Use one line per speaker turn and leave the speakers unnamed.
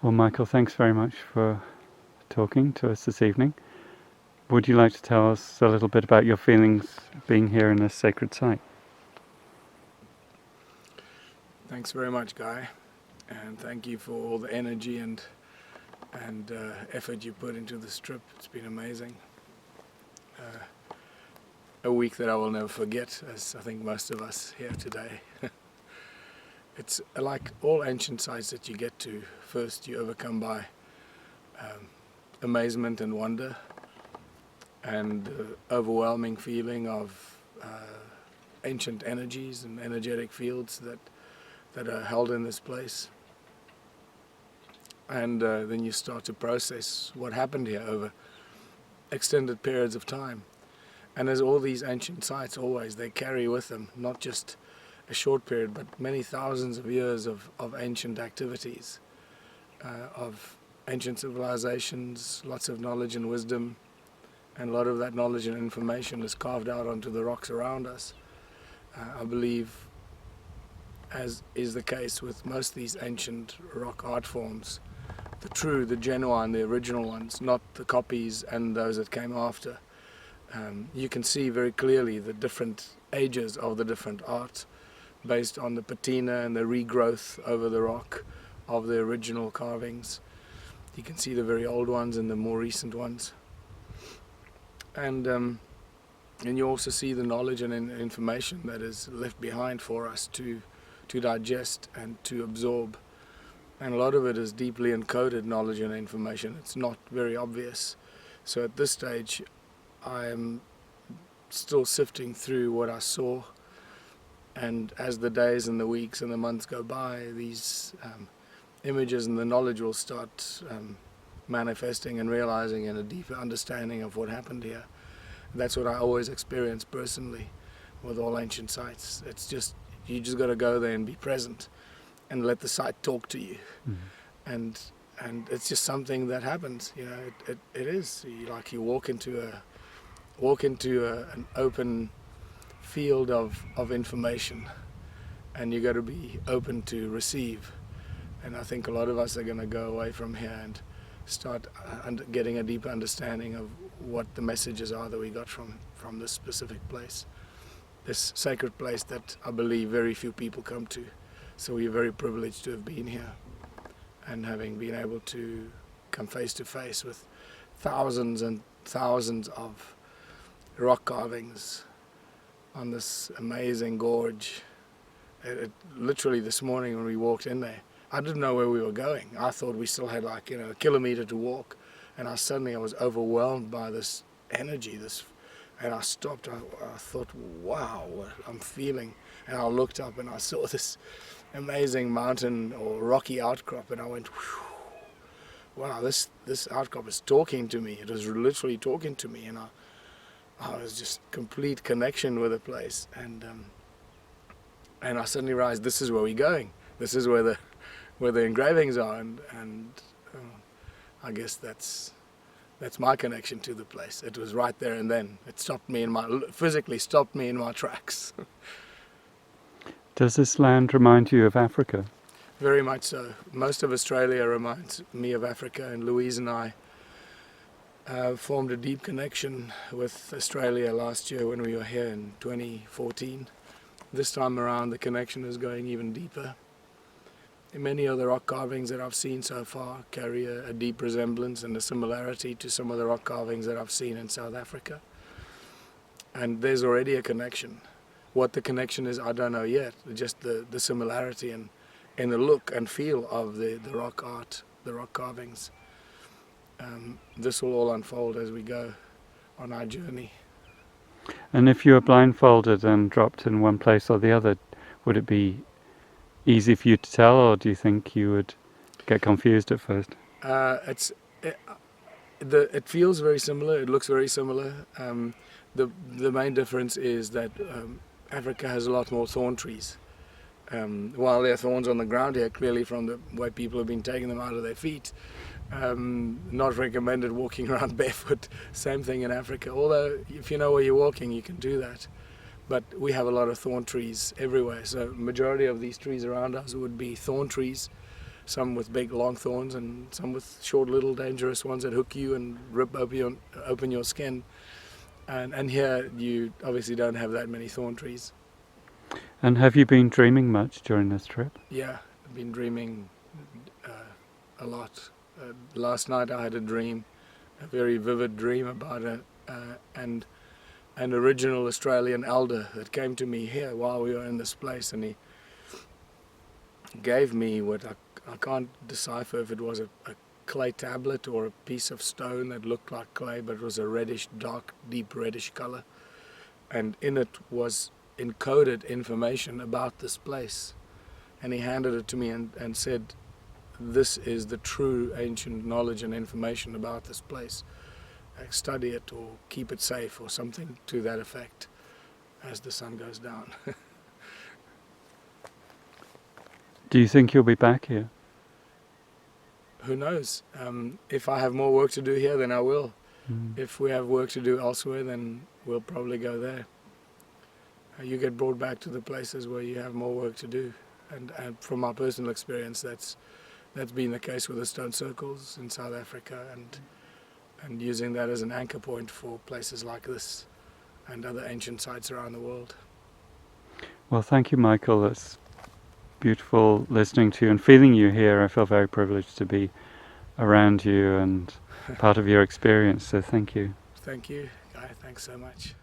Well, Michael, thanks very much for talking to us this evening. Would you like to tell us a little bit about your feelings being here in this sacred site?
Thanks very much, Guy, and thank you for all the energy and effort you put into this trip. It's been amazing. A week that I will never forget, as I think most of us here today. It's like all ancient sites that you get to. First you overcome by amazement and wonder and overwhelming feeling of ancient energies and energetic fields that are held in this place. And then you start to process what happened here over extended periods of time. And as all these ancient sites always, they carry with them not just a short period, but many thousands of years of ancient activities, of ancient civilizations, lots of knowledge and wisdom, and a lot of that knowledge and information is carved out onto the rocks around us. I believe, as is the case with most of these ancient rock art forms, the genuine, the original ones, not the copies and those that came after. You can see very clearly the different ages of the different art based on the patina and the regrowth over the rock of the original carvings. You can see the very old ones and the more recent ones. And you also see the knowledge and information that is left behind for us to digest and to absorb. And a lot of it is deeply encoded knowledge and information. It's not very obvious. So at this stage, I am still sifting through what I saw, and as the days and the weeks and the months go by, these images and the knowledge will start manifesting and realizing in a deeper understanding of what happened here. That's what I always experience personally with all ancient sites. It's just, you just got to go there and be present and let the site talk to you. Mm-hmm. And it's just something that happens, you know. It is like you walk into an open field of information, and you got to be open to receive. And I think a lot of us are going to go away from here and start getting a deeper understanding of what the messages are that we got from this specific place, this sacred place that I believe very few people come to. So we're very privileged to have been here and having been able to come face to face with thousands and thousands of rock carvings on this amazing gorge. Literally this morning when we walked in there, I didn't know where we were going. I thought we still had like, a kilometer to walk, and I was overwhelmed by this energy, and I stopped. I thought, wow, what I'm feeling. And I looked up and I saw this amazing mountain or rocky outcrop, and I went, wow, this outcrop is talking to me. It was literally talking to me, and I was just complete connection with the place, and I suddenly realized this is where we're going. This is where the engravings are, and I guess that's my connection to the place. It was right there and then. It physically stopped me in my tracks.
Does this land remind you of Africa?
Very much so. Most of Australia reminds me of Africa, and Louise and I formed a deep connection with Australia last year when we were here in 2014. This time around the connection is going even deeper. Many of the rock carvings that I've seen so far carry a deep resemblance and a similarity to some of the rock carvings that I've seen in South Africa. And there's already a connection. What the connection is, I don't know yet. Just the similarity and the look and feel of the rock art, the rock carvings. This will all unfold as we go on our journey.
And if you were blindfolded and dropped in one place or the other, would it be easy for you to tell, or do you think you would get confused at first?
It feels very similar. It looks very similar. The main difference is that Africa has a lot more thorn trees. While there are thorns on the ground here, clearly from the way people have been taking them out of their feet, not recommended walking around barefoot. Same thing in Africa, although if you know where you're walking you can do that. But we have a lot of thorn trees everywhere, so majority of these trees around us would be thorn trees, some with big long thorns and some with short little dangerous ones that hook you and rip open your skin. And here you obviously don't have that many thorn trees.
And have you been dreaming much during this trip?
Yeah, I've been dreaming a lot. Last night I had a dream, a very vivid dream about an original Australian elder that came to me here while we were in this place, and he gave me what I can't decipher if it was a clay tablet or a piece of stone that looked like clay, but it was a reddish, dark, deep reddish color, and in it was encoded information about this place. And he handed it to me and said, "This is the true ancient knowledge and information about this place. Study it or keep it safe," or something to that effect, as the sun goes down.
Do you think you'll be back here?
Who knows? If I have more work to do here, then I will. If we have work to do elsewhere, then we'll probably go there. You get brought back to the places where you have more work to do, and from my personal experience, that's been the case with the stone circles in South Africa, and using that as an anchor point for places like this and other ancient sites around the world.
Well, thank you, Michael. It's beautiful listening to you and feeling you here. I feel very privileged to be around you and part of your experience, so thank you.
Thank you, Guy. Thanks so much.